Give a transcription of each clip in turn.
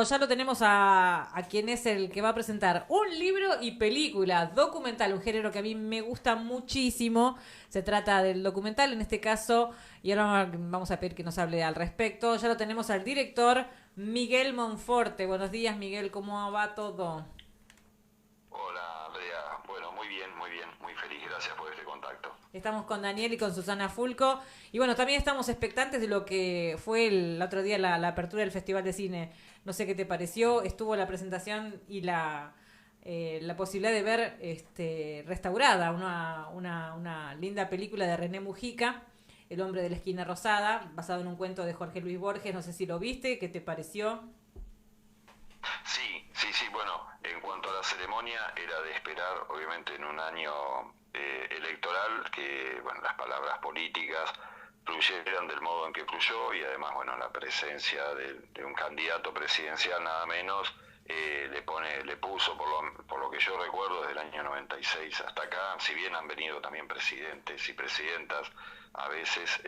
Ya lo tenemos a quien es el que va a presentar un libro y película documental, un género que a mí me gusta muchísimo. Se trata del documental en este caso, y ahora vamos a pedir que nos hable al respecto. Ya lo tenemos al director Miguel Monforte. Buenos días, Miguel, ¿cómo va todo? Hola Andrea, bueno, muy bien, muy feliz, gracias por este contacto. Estamos con Daniel y con Susana Fulco. Y bueno, también estamos expectantes de lo que fue el otro día la apertura del Festival de Cine. No sé qué te pareció. Estuvo la presentación y la posibilidad de ver restaurada una linda película de René Mujica, El hombre de la esquina rosada, basado en un cuento de Jorge Luis Borges. No sé si lo viste, ¿qué te pareció? Sí, bueno, en cuanto a la ceremonia era de esperar, obviamente en un año electoral, que bueno, las palabras políticas fluyeran del modo en que fluyó y además, bueno, la presencia de un candidato presidencial nada menos le puso, por lo que yo recuerdo, desde el año 96 hasta acá, si bien han venido también presidentes y presidentas, a veces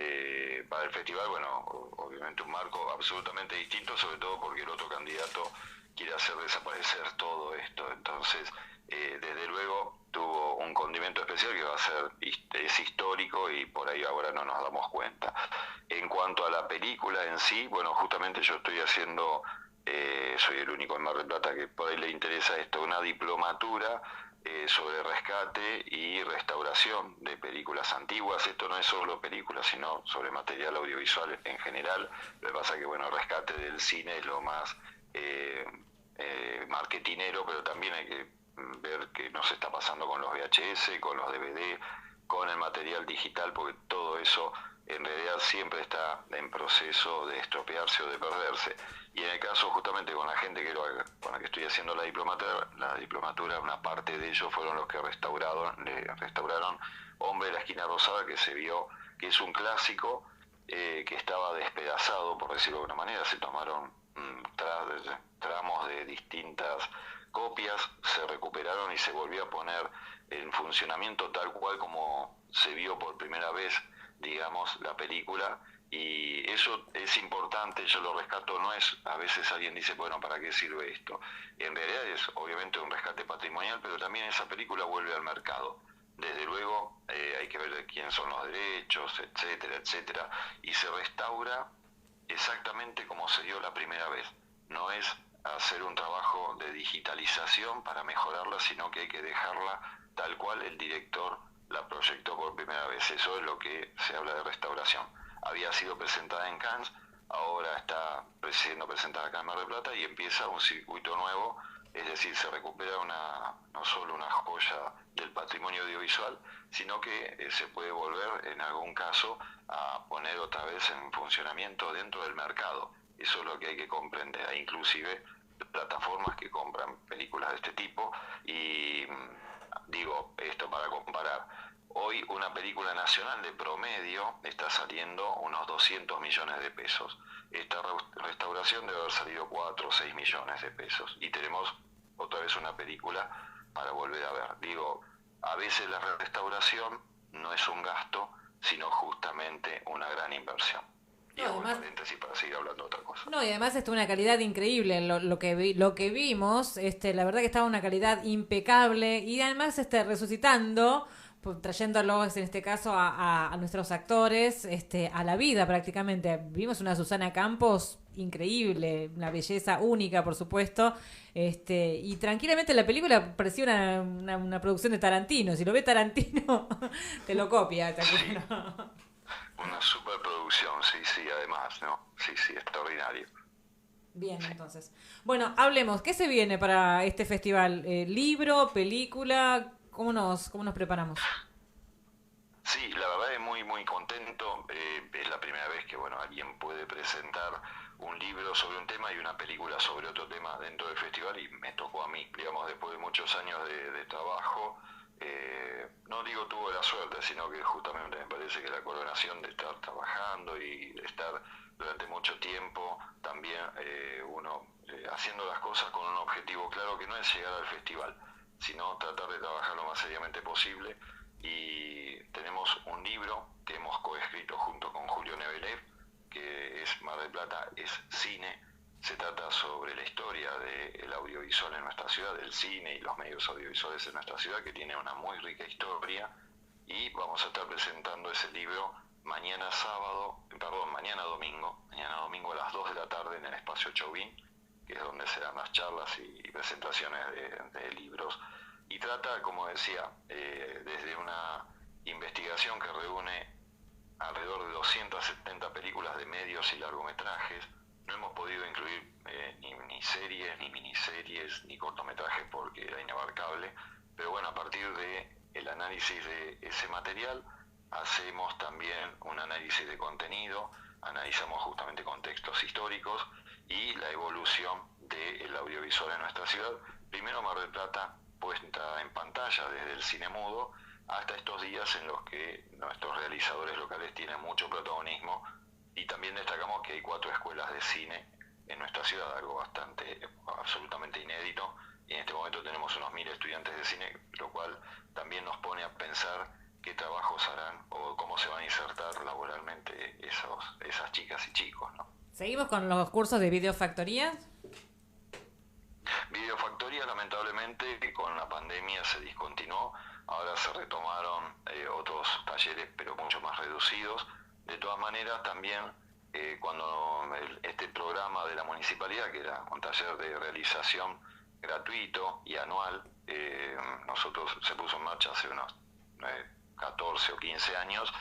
para el festival, bueno, obviamente un marco absolutamente distinto, sobre todo porque el otro candidato quiere hacer desaparecer todo esto. Entonces, desde luego tuvo un condimento especial que va a ser, es histórico y por ahí ahora no nos damos cuenta. En cuanto a la película en sí, bueno, justamente yo estoy haciendo, soy el único en Mar del Plata que por ahí le interesa esto, una diplomatura sobre rescate y restauración de películas antiguas. Esto no es solo películas, sino sobre material audiovisual en general. Lo que pasa es que, bueno, el rescate del cine es lo más eh, marketinero, pero también hay que ver qué nos está pasando con los VHS, con los DVD, con el material digital, porque todo eso en realidad siempre está en proceso de estropearse o de perderse. Y en el caso justamente con la gente con la que estoy haciendo la diplomatura, una parte de ellos fueron los que restauraron Hombre de la esquina rosada, que se vio que es un clásico que estaba despedazado, por decirlo de alguna manera. Se tomaron tramos de distintas copias, se recuperaron y se volvió a poner en funcionamiento tal cual como se vio por primera vez, digamos, la película. Y eso es importante, yo lo rescato, no es, a veces alguien dice, bueno, ¿para qué sirve esto? En realidad es obviamente un rescate patrimonial, pero también esa película vuelve al mercado. Desde luego hay que ver de quién son los derechos, etcétera, etcétera, y se restaura exactamente como se dio la primera vez. No es hacer un trabajo de digitalización para mejorarla, sino que hay que dejarla tal cual el director la proyectó por primera vez. Eso es lo que se habla de restauración. Había sido presentada en Cannes, ahora está siendo presentada acá en Mar del Plata y empieza un circuito nuevo, es decir, se recupera no solo una joya del patrimonio audiovisual, sino que se puede volver en algún caso a poner otra vez en funcionamiento dentro del mercado. Eso es lo que hay que comprender. Hay inclusive plataformas que compran películas de este tipo y digo esto para comparar. Hoy una película nacional de promedio está saliendo unos 200 millones de pesos. Esta restauración debe haber salido 4 o 6 millones de pesos. Y tenemos otra vez una película para volver a ver. Digo, a veces la restauración no es un gasto, sino justamente una gran inversión. Y No, hago el además, paréntesis para seguir hablando de otra cosa. no, y además una calidad increíble. Lo que vimos, la verdad que estaba una calidad impecable. Y además resucitando, pues, trayéndolos en este caso a nuestros actores, a la vida prácticamente. Vimos una Susana Campos increíble, una belleza única, por supuesto. Y tranquilamente la película parecía una producción de Tarantino. Si lo ve Tarantino, te lo copia, Sí, tranquilo. una superproducción, sí, sí, además, ¿no? Sí, sí, extraordinario. Bien, Sí. entonces. Bueno, hablemos. ¿Qué se viene para este festival? ¿Libro, película? Cómo nos preparamos? Sí, la verdad es muy contento. Es la primera vez que, bueno, alguien puede presentar un libro sobre un tema y una película sobre otro tema dentro del festival y me tocó a mí, digamos, después de muchos años de trabajo. No digo tuve la suerte, sino que justamente me parece que la coronación de estar trabajando y de estar durante mucho tiempo también uno haciendo las cosas con un objetivo claro que no es llegar al festival, sino tratar de trabajar lo más seriamente posible. Y tenemos un libro que hemos coescrito junto con Julio Nebelev, que es Mar del Plata, es cine, Se trata sobre la historia del audiovisual en nuestra ciudad, del cine y los medios audiovisuales en nuestra ciudad, que tiene una muy rica historia, y vamos a estar presentando ese libro mañana domingo a las 2 de la tarde en el espacio Chauvin, que es donde serán las charlas y presentaciones de libros. Y trata, como decía, desde una investigación que reúne alrededor de 270 películas de medios y largometrajes. No hemos podido incluir ni series, ni miniseries, ni cortometrajes porque era inabarcable, pero bueno, a partir del análisis de ese material hacemos también un análisis de contenido, analizamos justamente contextos históricos y la evolución del audiovisual en nuestra ciudad. Primero Mar del Plata puesta en pantalla desde el cine mudo, hasta estos días en los que nuestros realizadores locales tienen mucho protagonismo, y también destacamos que hay 4 escuelas de cine en nuestra ciudad, algo absolutamente inédito, y en este momento tenemos unos 1000 estudiantes de cine, lo cual también nos pone a pensar qué trabajos harán o cómo se van a insertar laboralmente esas chicas y chicos, ¿no? ¿Seguimos con los cursos de videofactoría? Videofactoría, lamentablemente, con la pandemia se discontinuó. Ahora se retomaron otros talleres, pero mucho más reducidos. De todas maneras, también cuando este programa de la municipalidad, que era un taller de realización gratuito y anual, nosotros se puso en marcha hace unos 14 o 15 años,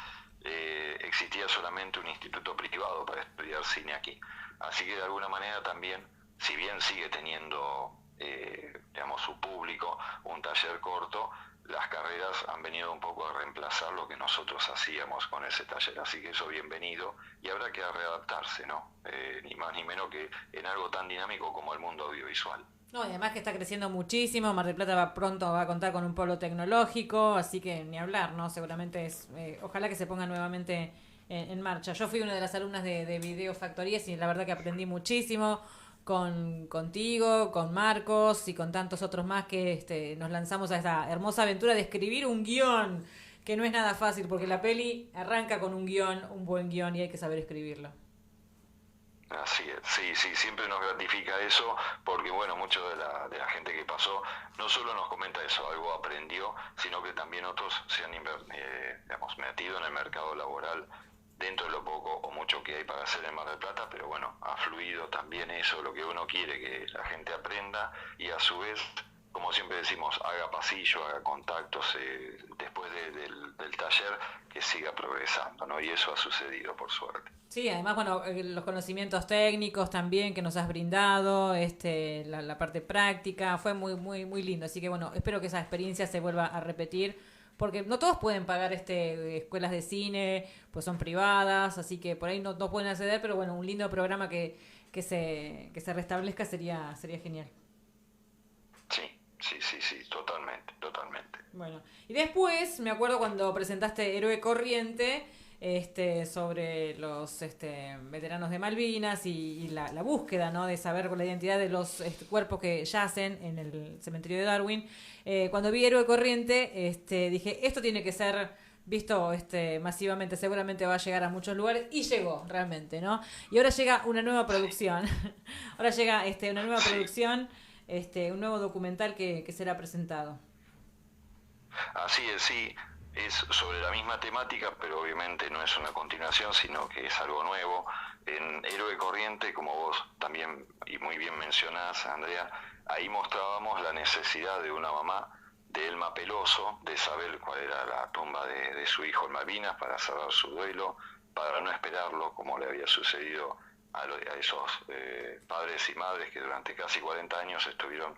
existía solamente un instituto privado para estudiar cine aquí. Así que de alguna manera también, si bien sigue teniendo su público, un taller corto, las carreras han venido un poco a reemplazar lo que nosotros hacíamos con ese taller, así que eso bienvenido, y habrá que readaptarse, ¿no? Ni más ni menos que en algo tan dinámico como el mundo audiovisual. No, y además que está creciendo muchísimo. Mar del Plata pronto va a contar con un polo tecnológico, así que ni hablar, ¿no? Seguramente ojalá que se ponga nuevamente en marcha. Yo fui una de las alumnas de videofactorías y la verdad que aprendí muchísimo contigo, con Marcos y con tantos otros más que nos lanzamos a esta hermosa aventura de escribir un guión, que no es nada fácil porque la peli arranca con un guión, un buen guión, y hay que saber escribirlo. Así es, sí, siempre nos gratifica eso, porque bueno, mucho de la gente que pasó no solo nos comenta eso, algo aprendió, sino que también otros se han metido en el mercado laboral dentro de lo poco o mucho que hay para hacer en Mar del Plata, pero bueno, ha fluido también eso, lo que uno quiere, que la gente aprenda y a su vez, como siempre decimos, haga pasillo, haga contactos después del taller, que siga progresando, ¿no? Y eso ha sucedido, por suerte. Sí, además, bueno, los conocimientos técnicos también que nos has brindado, la parte práctica, fue muy, muy, muy lindo. Así que bueno, espero que esa experiencia se vuelva a repetir, porque no todos pueden pagar escuelas de cine, pues son privadas, así que por ahí no pueden acceder, pero bueno, un lindo programa que se restablezca sería genial. Sí, totalmente. Bueno, y después me acuerdo cuando presentaste Héroe Corriente, sobre los veteranos de Malvinas y la búsqueda, ¿no? De saber con la identidad de los cuerpos que yacen en el cementerio de Darwin. Cuando vi Héroe Corriente, dije, esto tiene que ser visto masivamente, seguramente va a llegar a muchos lugares, y llegó realmente, ¿no? Y ahora llega una nueva producción. Ahora llega una nueva producción, un nuevo documental que será presentado. Así es, sí. Es sobre la misma temática, pero obviamente no es una continuación, sino que es algo nuevo. En Héroe Corriente, como vos también y muy bien mencionás, Andrea, ahí mostrábamos la necesidad de una mamá, de Elma Peloso, de saber cuál era la tumba de su hijo en Malvinas para cerrar su duelo, para no esperarlo, como le había sucedido a esos padres y madres que durante casi 40 años estuvieron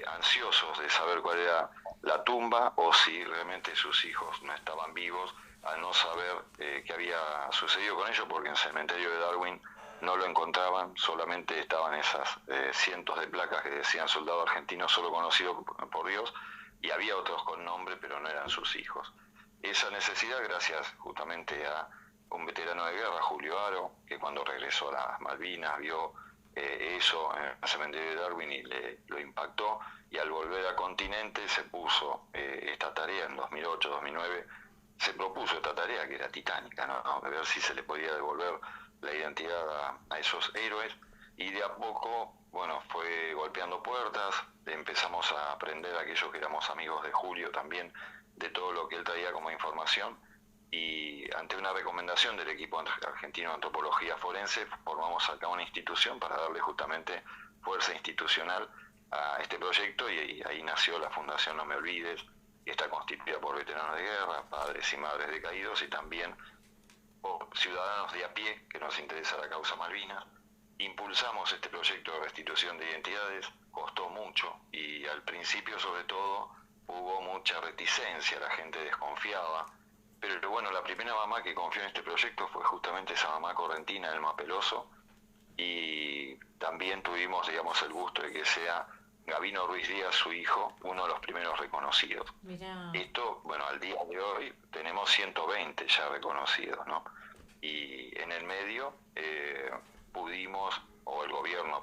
ansiosos de saber cuál era la tumba, o si realmente sus hijos no estaban vivos, al no saber qué había sucedido con ellos, porque en el cementerio de Darwin no lo encontraban, solamente estaban esas cientos de placas que decían soldado argentino solo conocido por Dios, y había otros con nombre, pero no eran sus hijos. Esa necesidad, gracias justamente a un veterano de guerra, Julio Aro, que cuando regresó a las Malvinas vio eso en el cementerio de Darwin y lo impactó, y al volver al continente se puso esta tarea en 2008-2009, se propuso esta tarea que era titánica, ¿no? De ver si se le podía devolver la identidad a esos héroes, y de a poco, bueno, fue golpeando puertas, empezamos a aprender aquellos que éramos amigos de Julio también, de todo lo que él traía como información, y ante una recomendación del equipo argentino de antropología forense, formamos acá una institución para darle justamente fuerza institucional a este proyecto, y ahí nació la Fundación No Me Olvides, que está constituida por veteranos de guerra, padres y madres de caídos, y también por ciudadanos de a pie que nos interesa la causa Malvinas. Impulsamos este proyecto de restitución de identidades, costó mucho, y al principio sobre todo hubo mucha reticencia, la gente desconfiaba, pero bueno, la primera mamá que confió en este proyecto fue justamente esa mamá correntina, Elma Peloso, y también tuvimos, digamos, el gusto de que sea Gabino Ruiz Díaz, su hijo, uno de los primeros reconocidos. Mirá. Esto, bueno, al día de hoy tenemos 120 ya reconocidos, ¿no? Y en el medio pudimos, o el gobierno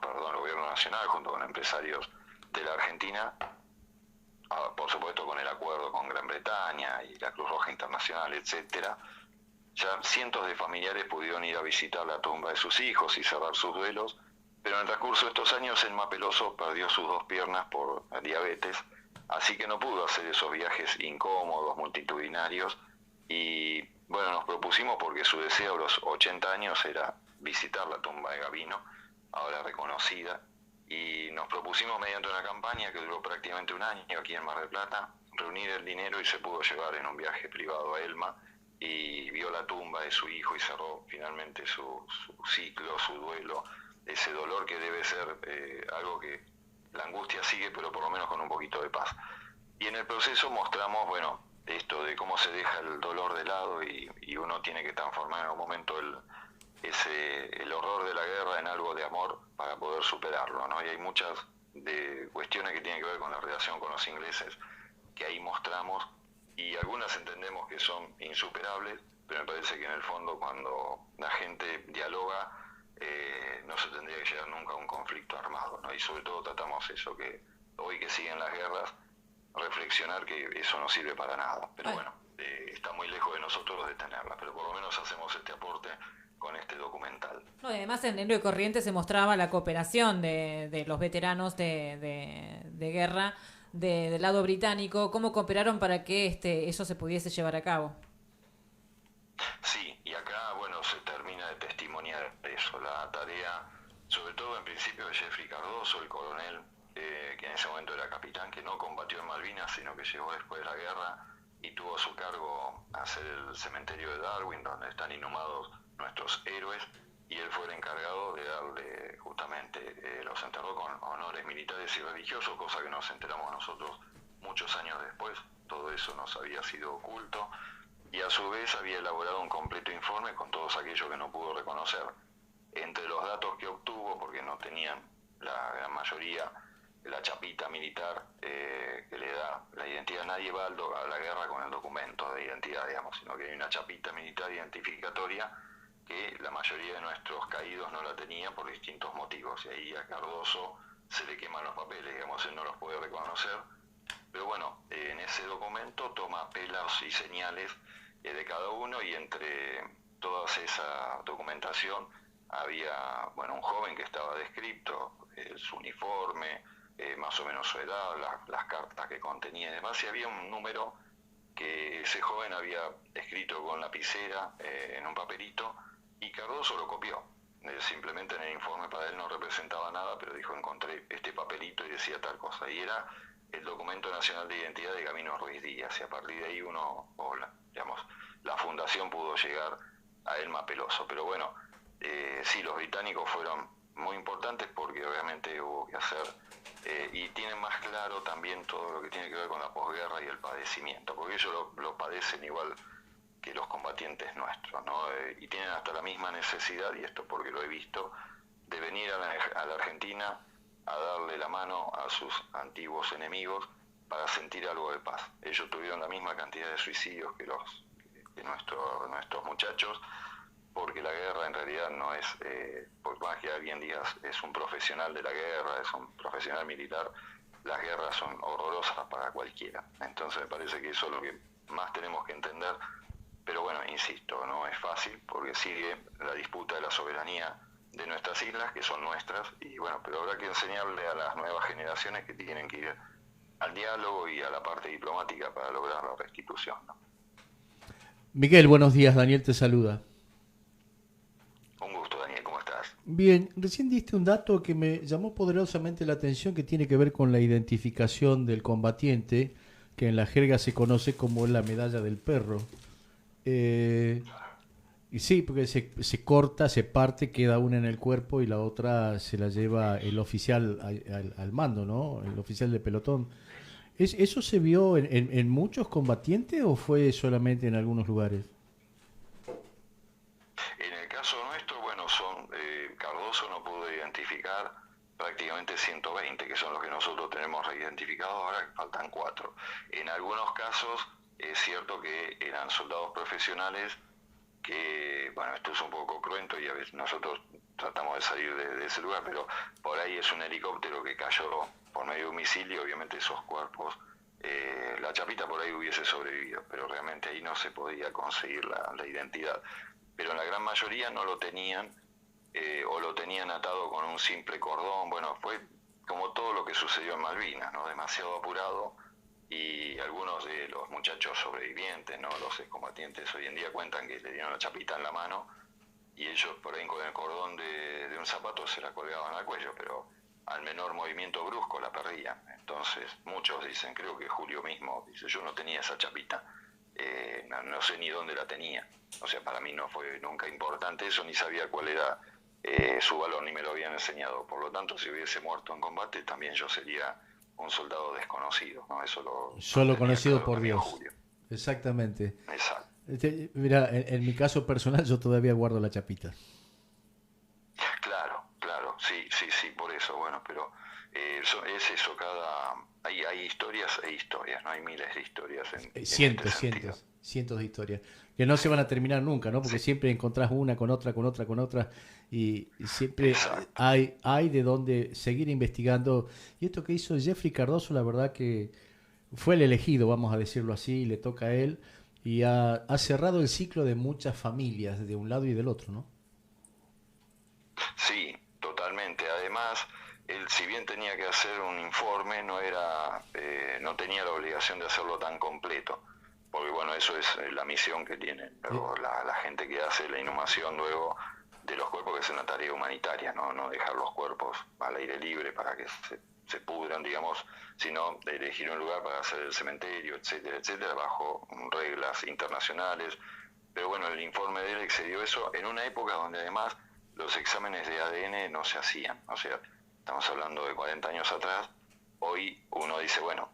nacional, junto con empresarios de la Argentina, por supuesto con el acuerdo con Gran Bretaña y la Cruz Roja Internacional, etcétera, ya cientos de familiares pudieron ir a visitar la tumba de sus hijos y cerrar sus duelos, pero en el transcurso de estos años Elma Peloso perdió sus 2 piernas por diabetes, así que no pudo hacer esos viajes incómodos, multitudinarios, y bueno, nos propusimos, porque su deseo a los 80 años era visitar la tumba de Gabino, ahora reconocida, y nos propusimos mediante una campaña que duró prácticamente un año aquí en Mar del Plata, reunir el dinero, y se pudo llevar en un viaje privado a Elma, y vio la tumba de su hijo y cerró finalmente su ciclo, su duelo, ese dolor que debe ser algo que la angustia sigue, pero por lo menos con un poquito de paz. Y en el proceso mostramos, bueno, esto de cómo se deja el dolor de lado, y uno tiene que transformar en algún momento el horror de la guerra en algo de amor para poder superarlo, ¿no? Y hay muchas cuestiones que tienen que ver con la relación con los ingleses que ahí mostramos, y algunas entendemos que son insuperables, pero me parece que en el fondo, cuando la gente dialoga, no se tendría que llegar nunca a un conflicto armado, ¿no? Y sobre todo tratamos eso, que hoy que siguen las guerras, reflexionar que eso no sirve para nada, pero bueno, está muy lejos de nosotros detenerla, pero por lo menos hacemos este aporte con este documental. No, y además en Héroe Corriente se mostraba la cooperación de los veteranos de guerra del lado británico, cómo cooperaron para que eso se pudiese llevar a cabo. Sí, y acá, bueno, se termina de testimoniar eso, la tarea, sobre todo en principio de Jeffrey Cardoso, el coronel, que en ese momento era capitán, que no combatió en Malvinas, sino que llegó después de la guerra y tuvo a su cargo hacer el cementerio de Darwin, donde están inhumados nuestros héroes, y él fue el encargado de darle, justamente, los enterró con honores militares y religiosos, cosa que nos enteramos nosotros muchos años después. Todo eso nos había sido oculto, y a su vez había elaborado un completo informe con todos aquellos que no pudo reconocer. Entre los datos que obtuvo, porque no tenían la gran mayoría la chapita militar que le da la identidad, nadie va a la guerra con el documento de identidad, digamos, sino que hay una chapita militar identificatoria que la mayoría de nuestros caídos no la tenían por distintos motivos, y ahí a Cardoso se le queman los papeles, digamos, él no los puede reconocer, pero bueno, en ese documento toma pelos y señales de cada uno, y entre toda esa documentación había, bueno, un joven que estaba descrito, su uniforme, más o menos su edad, las cartas que contenía y demás, y había un número que ese joven había escrito con lapicera en un papelito, y Cardoso lo copió. Simplemente en el informe para él no representaba nada, pero dijo, encontré este papelito y decía tal cosa, y era el documento nacional de identidad de Gabino Ruiz Díaz, y a partir de ahí la fundación pudo llegar a Elma Peloso. Pero bueno, sí, los británicos fueron muy importantes, porque obviamente hubo que hacer, y tienen más claro también todo lo que tiene que ver con la posguerra y el padecimiento, porque ellos lo padecen igual que los combatientes nuestros, ¿no? Y tienen hasta la misma necesidad, y esto porque lo he visto, de venir a la Argentina a darle la mano a sus antiguos enemigos para sentir algo de paz. Ellos tuvieron la misma cantidad de suicidios que nuestros muchachos, porque la guerra en realidad no es, por más que alguien diga es un profesional de la guerra, es un profesional militar, las guerras son horrorosas para cualquiera. Entonces me parece que eso es lo que más tenemos que entender. Pero bueno, insisto, no es fácil, porque sigue la disputa de la soberanía de nuestras islas, que son nuestras, y bueno, pero habrá que enseñarle a las nuevas generaciones que tienen que ir al diálogo y a la parte diplomática para lograr la restitución, ¿no? Miguel, buenos días, Daniel te saluda. Un gusto, Daniel, ¿cómo estás? Bien, recién diste un dato que me llamó poderosamente la atención, que tiene que ver con la identificación del combatiente, que en la jerga se conoce como la medalla del perro. Y sí, porque se corta, se parte, queda una en el cuerpo y la otra se la lleva el oficial al mando, ¿no? El oficial de pelotón. ¿Eso se vio en muchos combatientes o fue solamente en algunos lugares? En el caso nuestro, bueno, Cardoso no pudo identificar prácticamente 120, que son los que nosotros tenemos reidentificados, ahora faltan 4. En algunos casos es cierto que eran soldados profesionales que, bueno, esto es un poco cruento y a veces nosotros tratamos de salir de ese lugar, pero por ahí es un helicóptero que cayó por medio de un misil y obviamente esos cuerpos, la chapita por ahí hubiese sobrevivido, pero realmente ahí no se podía conseguir la identidad. Pero en la gran mayoría no lo tenían, o lo tenían atado con un simple cordón. Bueno, fue como todo lo que sucedió en Malvinas, ¿no? Demasiado apurado, y algunos de los muchachos sobrevivientes, ¿no? Los excombatientes hoy en día cuentan que le dieron la chapita en la mano y ellos por ahí con el cordón de un zapato se la colgaban al cuello, pero al menor movimiento brusco la perdían. Entonces muchos dicen, creo que Julio mismo dice, yo no tenía esa chapita, no sé ni dónde la tenía. O sea, para mí no fue nunca importante eso, ni sabía cuál era su valor, ni me lo habían enseñado. Por lo tanto, si hubiese muerto en combate, también yo sería un soldado desconocido, ¿no? Eso Solo conocido claro por Dios. Julio. Exactamente. Exacto. Mira, en mi caso personal yo todavía guardo la chapita. Claro, sí, por eso, bueno, pero es eso, hay historias e historias, ¿no? Hay miles de historias Cientos de historias que no se van a terminar nunca, ¿no? Porque sí, siempre encontrás una con otra y siempre exacto. hay de dónde seguir investigando. Y esto que hizo Jeffrey Cardoso, la verdad que fue el elegido, vamos a decirlo así, le toca a él y ha cerrado el ciclo de muchas familias de un lado y del otro, ¿no? Sí, totalmente. Además, él, si bien tenía que hacer un informe, no tenía la obligación de hacerlo tan completo, porque bueno, eso es la misión que tiene luego la gente que hace la inhumación luego de los cuerpos, que es una tarea humanitaria, no dejar los cuerpos al aire libre para que se pudran, digamos, sino de elegir un lugar para hacer el cementerio, etcétera, bajo reglas internacionales. Pero bueno, el informe de él excedió eso en una época donde además los exámenes de ADN no se hacían. O sea, estamos hablando de 40 años atrás. Hoy uno dice, bueno,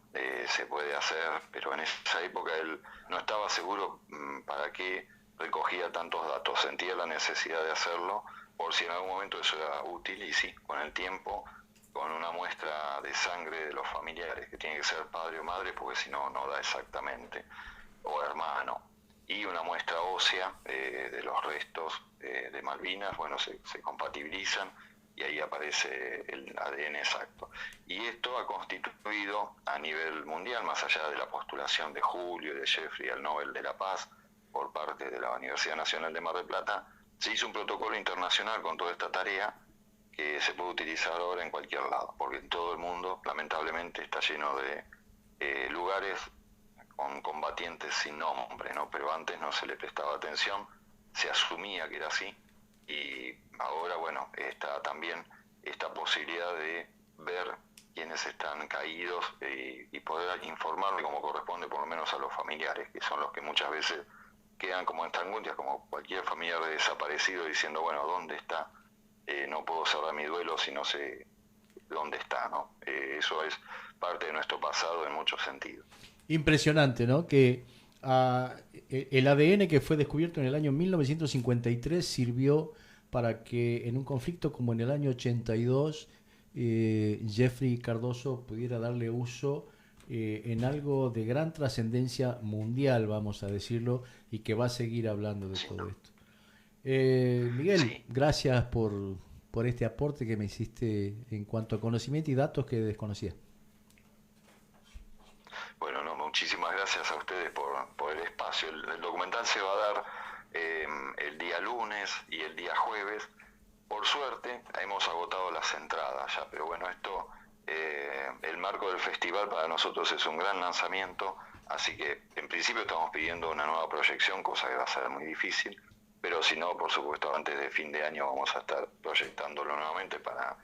se puede hacer, pero en esa época él no estaba seguro para qué recogía tantos datos. Sentía la necesidad de hacerlo por si en algún momento eso era útil, y sí, con el tiempo, con una muestra de sangre de los familiares, que tiene que ser padre o madre, porque si no, no da exactamente, o hermano, y una muestra ósea de los restos de Malvinas, bueno, se compatibilizan y ahí aparece el ADN exacto. Y esto ha constituido a nivel mundial, más allá de la postulación de Julio y de Jeffrey al Nobel de la Paz por parte de la Universidad Nacional de Mar del Plata, se hizo un protocolo internacional con toda esta tarea que se puede utilizar ahora en cualquier lado, porque en todo el mundo lamentablemente está lleno de lugares con combatientes sin nombre, ¿no? Pero antes no se le prestaba atención, se asumía que era así, y ahora, bueno, está también esta posibilidad de ver quiénes están caídos y poder informarle como corresponde, por lo menos a los familiares, que son los que muchas veces quedan como en angustia, como cualquier familiar de desaparecido, diciendo, bueno, ¿dónde está? No puedo cerrar mi duelo si no sé dónde está, ¿no? Eso es parte de nuestro pasado en muchos sentidos. Impresionante, ¿no? Que el ADN que fue descubierto en el año 1953 sirvió para que en un conflicto como en el año 82 Jeffrey Cardoso pudiera darle uso en algo de gran trascendencia mundial, vamos a decirlo, y que va a seguir hablando de todo esto. Miguel, Sí. gracias por este aporte que me hiciste en cuanto a conocimiento y datos que desconocía. Bueno, no, muchísimas gracias a ustedes por el espacio. El documental se va a dar el día lunes y el día jueves Por suerte, hemos agotado las entradas ya, pero bueno, esto, el marco del festival para nosotros es un gran lanzamiento, así que en principio estamos pidiendo una nueva proyección, cosa que va a ser muy difícil, pero si no, por supuesto, antes de fin de año vamos a estar proyectándolo nuevamente para,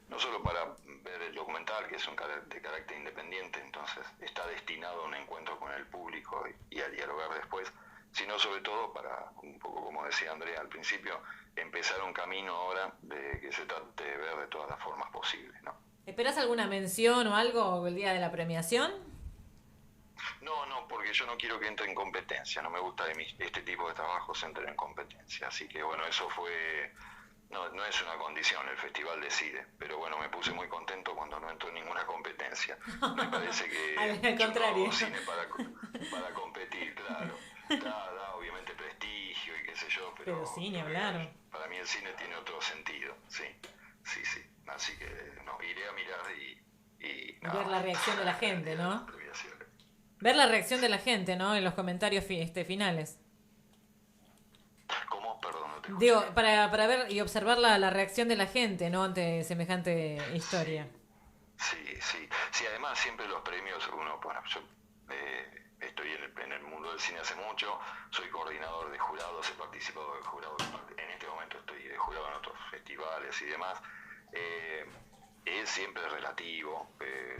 no solo para ver el documental, que es de carácter independiente, entonces está destinado a un encuentro con el público y a dialogar después, sino sobre todo para, un poco como decía Andrea al principio, empezar un camino ahora de que se trate de ver de todas las formas posibles, ¿no? ¿Esperás alguna mención o algo el día de la premiación? No, porque yo no quiero que entre en competencia, no me gusta que este tipo de trabajos entren en competencia, así que bueno, eso fue, no es una condición, el festival decide, pero bueno, me puse muy contento cuando no entró en ninguna competencia, me parece que Al yo no contrario. hago cine para competir, claro, da obviamente prestigio y qué sé yo, Pero sí, ni hablar. para mí el cine tiene otro sentido, sí, así que no, iré a mirar y Ver la reacción de la gente, ¿no? premiaciones. Ver la reacción de la gente, ¿no? En los comentarios finales. ¿Cómo? Perdón, no te escuché. Digo, para ver y observar la reacción de la gente, ¿no? Ante semejante historia. Sí, además siempre los premios, bueno, yo estoy en el mundo del cine hace mucho, soy coordinador de jurados, he participado de jurados, en este momento estoy de jurado en otros festivales y demás. Es siempre relativo,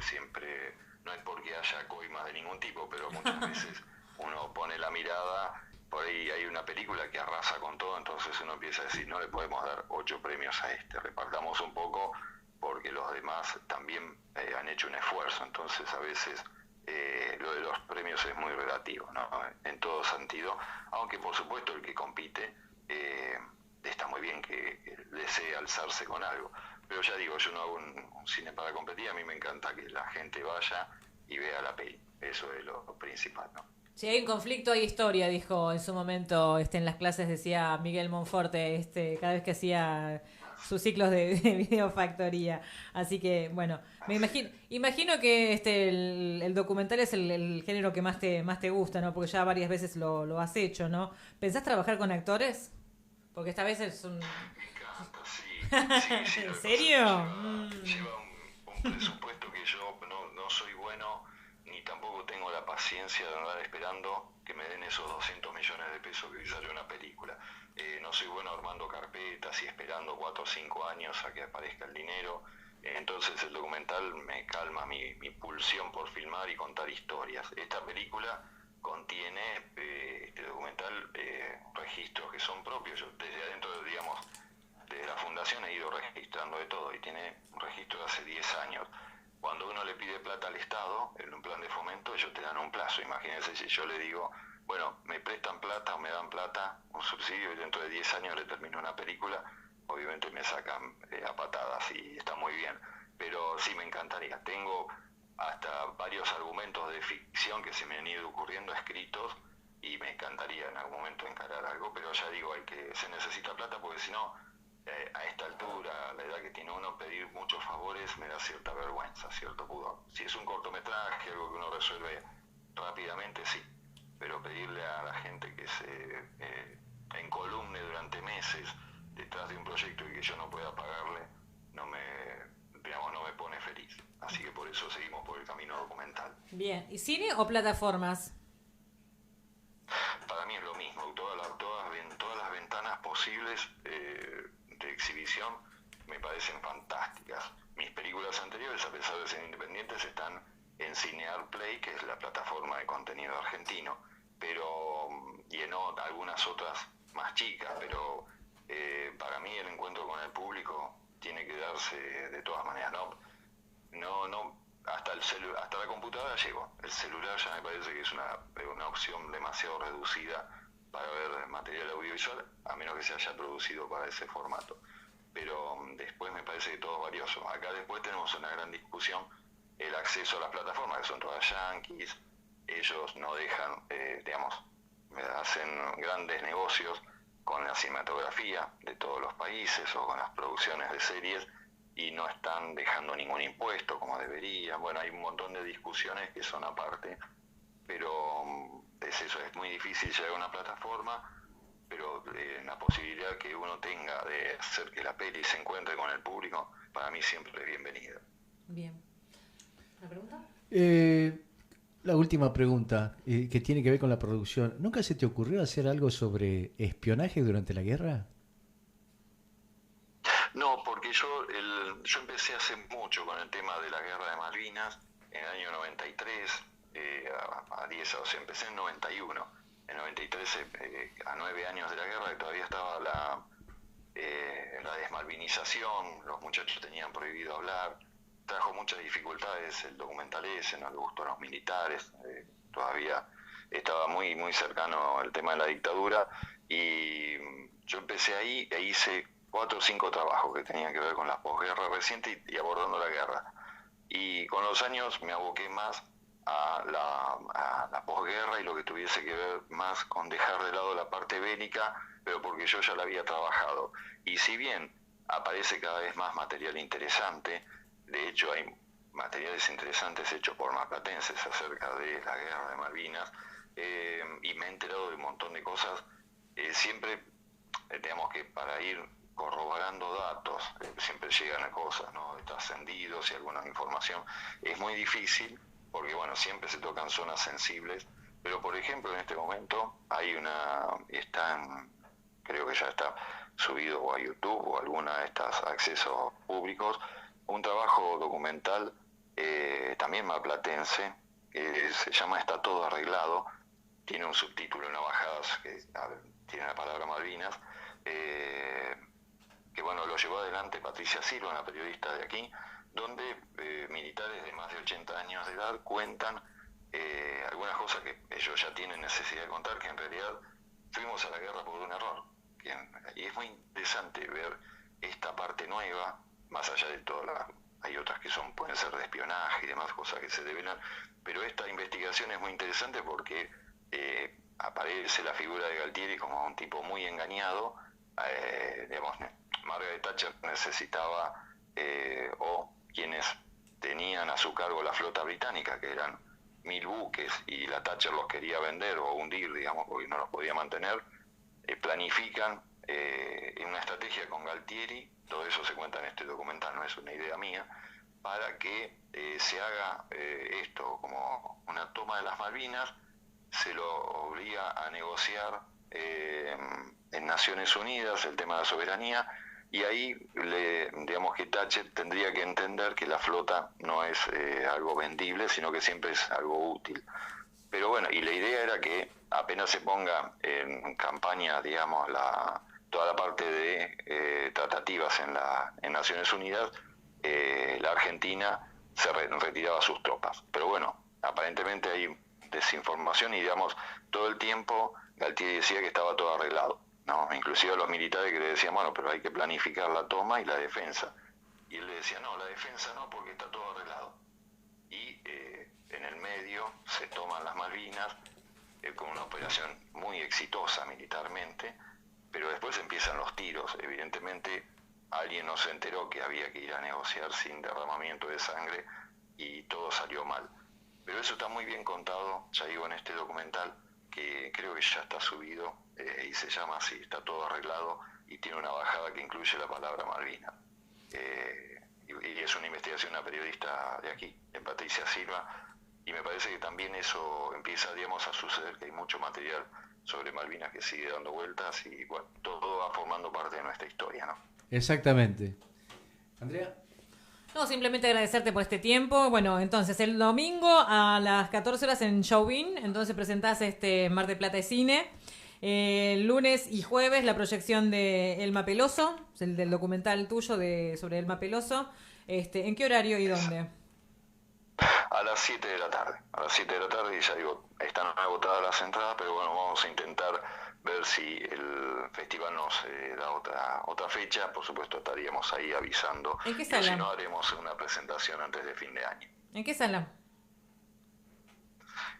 siempre, no es porque haya coimas de ningún tipo, pero muchas veces uno pone la mirada, por ahí hay una película que arrasa con todo, entonces uno empieza a decir, no le podemos dar 8 premios a este, repartamos un poco, porque los demás también han hecho un esfuerzo, entonces a veces lo de los premios es muy relativo, ¿no? En todo sentido, aunque por supuesto el que compite está muy bien que desee alzarse con algo, pero ya digo, yo no hago un cine para competir, a mí me encanta que la gente vaya y vea la peli, eso es lo principal, ¿no? Si hay un conflicto, hay historia, dijo en su momento, en las clases decía Miguel Monforte, cada vez que hacía sus ciclos de videofactoría. Así que, bueno, imagino que el documental es el género que más te gusta, ¿no? Porque ya varias veces lo has hecho, ¿no? ¿Pensás trabajar con actores? Porque esta vez es un... Me encanta, sí. ¿En serio? Lleva un presupuesto que yo no soy bueno, ni tampoco tengo la paciencia de andar esperando que me den esos 200 millones de pesos que sale una película. No soy bueno armando carpetas y esperando 4 o 5 años a que aparezca el dinero. Entonces el documental me calma mi pulsión por filmar y contar historias. Esta película contiene, este documental, registros que son propios. Yo desde adentro, digamos, de la fundación he ido registrando de todo y tiene un registro de hace 10 años. Cuando uno le pide plata al Estado, en un plan de fomento, ellos te dan un plazo. Imagínense si yo le digo, bueno, me prestan plata o me dan plata, un subsidio, y dentro de 10 años le termino una película, obviamente me sacan a patadas y está muy bien. Pero sí, me encantaría. Tengo hasta varios argumentos de ficción que se me han ido ocurriendo escritos y me encantaría en algún momento encarar algo, pero ya digo, se necesita plata porque si no, a esta altura, la edad que tiene uno, pedir muchos favores me da cierta vergüenza, cierto pudor. Si es un cortometraje, algo que uno resuelve rápidamente, sí, pero pedirle a la gente que se encolumne durante meses detrás de un proyecto y que yo no pueda pagarle, no me pone feliz. Así que por eso seguimos por el camino documental. Bien, ¿y cine o plataformas? Para mí es lo mismo, todas las ventanas posibles de exhibición me parecen fantásticas. Mis películas anteriores, a pesar de ser independientes, están en Cinear Play, que es la plataforma de contenido argentino, y en algunas otras más chicas, pero para mí el encuentro con el público tiene que darse de todas maneras, hasta la computadora llegó. El celular ya me parece que es una opción demasiado reducida para ver material audiovisual, a menos que se haya producido para ese formato. Pero después me parece que todo es valioso. Acá después tenemos una gran discusión, el acceso a las plataformas, que son todas yanquis. Ellos no dejan, hacen grandes negocios con la cinematografía de todos los países o con las producciones de series, y no están dejando ningún impuesto como deberían. Bueno, hay un montón de discusiones que son aparte, pero es muy difícil llegar a una plataforma pero la posibilidad que uno tenga de hacer que la peli se encuentre con el público, para mí siempre es bienvenida. Bien. ¿La pregunta? La última pregunta, que tiene que ver con la producción. ¿Nunca se te ocurrió hacer algo sobre espionaje durante la guerra? No, porque yo empecé hace mucho con el tema de la guerra de Malvinas, en el año 93, a 10, o sea, empecé en 91. En 93, a 9 años de la guerra, que todavía estaba la desmalvinización, los muchachos tenían prohibido hablar, trajo muchas dificultades el documental ese, no le gustó a los militares, todavía estaba muy, muy cercano el tema de la dictadura, y yo empecé ahí e hice 4 o 5 trabajos que tenían que ver con la posguerra reciente y abordando la guerra. Y con los años me aboqué más a la posguerra y lo que tuviese que ver más con dejar de lado la parte bélica, pero porque yo ya la había trabajado. Y si bien aparece cada vez más material interesante, de hecho hay materiales interesantes hechos por marplatenses acerca de la guerra de Malvinas, y me he enterado de un montón de cosas, siempre, digamos que para ir corroborando datos, siempre llegan cosas, ¿no?, trascendidos y alguna información. Es muy difícil porque, bueno, siempre se tocan zonas sensibles, pero por ejemplo en este momento hay creo que ya está subido a YouTube o alguna de estas accesos públicos, un trabajo documental también marplatense, que se llama Está todo arreglado, tiene un subtítulo en Navajadas que tiene la palabra Malvinas, que bueno, lo llevó adelante Patricia Silva, una periodista de aquí, donde militares de más de 80 años de edad cuentan algunas cosas que ellos ya tienen necesidad de contar, que en realidad fuimos a la guerra por un error. Y es muy interesante ver esta parte nueva, más allá de todas hay otras que pueden ser de espionaje y demás cosas que se develan, pero esta investigación es muy interesante porque aparece la figura de Galtieri como un tipo muy engañado. Digamos, Margaret Thatcher necesitaba, o quienes tenían a su cargo la flota británica, que eran 1000 buques, y la Thatcher los quería vender o hundir, digamos, porque no los podía mantener, planifican en una estrategia con Galtieri, todo eso se cuenta en este documental, no es una idea mía, para que se haga esto como una toma de las Malvinas, se lo obliga a negociar en Naciones Unidas el tema de la soberanía, y ahí digamos que Thatcher tendría que entender que la flota no es algo vendible, sino que siempre es algo útil. Pero bueno, y la idea era que apenas se ponga en campaña, digamos, toda la parte de tratativas en Naciones Unidas, la Argentina se retiraba sus tropas. Pero bueno, aparentemente hay desinformación y, digamos, todo el tiempo Galtieri decía que estaba todo arreglado, ¿no? Inclusive a los militares que le decían, bueno, pero hay que planificar la toma y la defensa. Y él le decía, no, la defensa no, porque está todo arreglado. Y en el medio se toman las Malvinas con una operación muy exitosa militarmente, pero después empiezan los tiros. Evidentemente alguien no se enteró que había que ir a negociar sin derramamiento de sangre y todo salió mal. Pero eso está muy bien contado, ya digo, en este documental, que creo que ya está subido, y se llama así, Está todo arreglado, y tiene una bajada que incluye la palabra Malvinas. Y es una investigación de una periodista de aquí, de Patricia Silva, y me parece que también eso empieza, digamos, a suceder, que hay mucho material sobre Malvinas que sigue dando vueltas, y bueno, todo va formando parte de nuestra historia, ¿no? Exactamente. Andrea. No, simplemente agradecerte por este tiempo. Bueno, entonces el domingo a las 14 horas en Showin, entonces presentás Mar del Plata de Cine. Lunes y jueves la proyección de Elma Peloso, del documental tuyo sobre Elma Peloso. ¿En qué horario y dónde? A las 7 de la tarde. A las 7 de la tarde, y ya digo, están agotadas las entradas, pero bueno, vamos a intentar ver si el festival nos da otra fecha. Por supuesto, estaríamos ahí avisando. ¿En qué y sala? si no, haremos una presentación antes de fin de año. ¿En qué sala?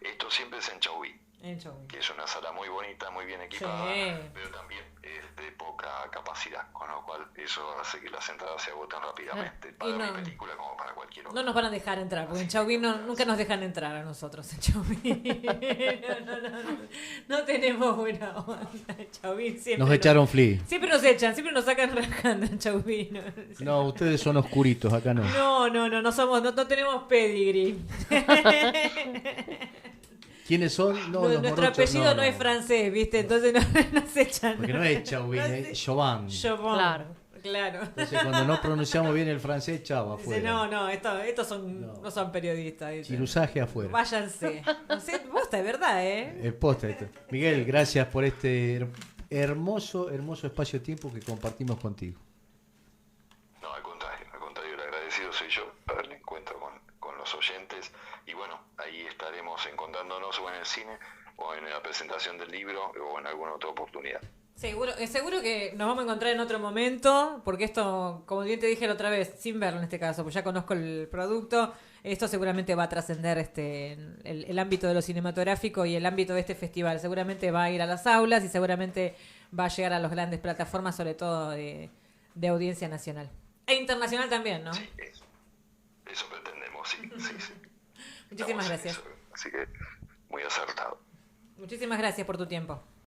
Esto siempre es en Chauvin. En Chauvin. que es una sala muy bonita, muy bien equipada, Sí. pero también es de poca capacidad, con lo cual eso hace que las entradas se agoten rápidamente, para y mi no- película como para cualquier otra. No nos van a dejar entrar, porque en Chauvin nunca nos dejan entrar a nosotros. En Chauvin. No tenemos buena onda. En Chauvin siempre Nos echaron flea. siempre nos echan, siempre nos sacan rajando en Chauvin. No, ustedes son oscuritos, acá no. No somos, no tenemos pedigree. ¿Quiénes son? No, los Nuestro morochos, apellido no es francés, ¿viste? Entonces nos echan. Porque no es Chauvin, es Chauvin. Chauvin. Claro. Entonces cuando no pronunciamos bien el francés, chao, Dice, afuera. estos no son periodistas. Dice. Chirusaje afuera. Váyanse. No sé, posta, es verdad, ¿eh? El posta esto. Miguel, gracias por este hermoso espacio-tiempo que compartimos contigo. No, al contrario, el agradecido soy yo por el encuentro con los oyentes, y bueno, ahí estaremos encontrándonos o en el cine, o en la presentación del libro, o en alguna otra oportunidad. Seguro que nos vamos a encontrar en otro momento, porque esto, como bien te dije la otra vez, sin verlo en este caso, pues ya conozco el producto, esto seguramente va a trascender el ámbito de lo cinematográfico y el ámbito de este festival. Seguramente va a ir a las aulas y seguramente va a llegar a las grandes plataformas, sobre todo de audiencia nacional. E internacional también, ¿no? Sí, eso pretendemos, sí. Muchísimas Estamos en gracias. eso, así que muy acertado. Muchísimas gracias por tu tiempo.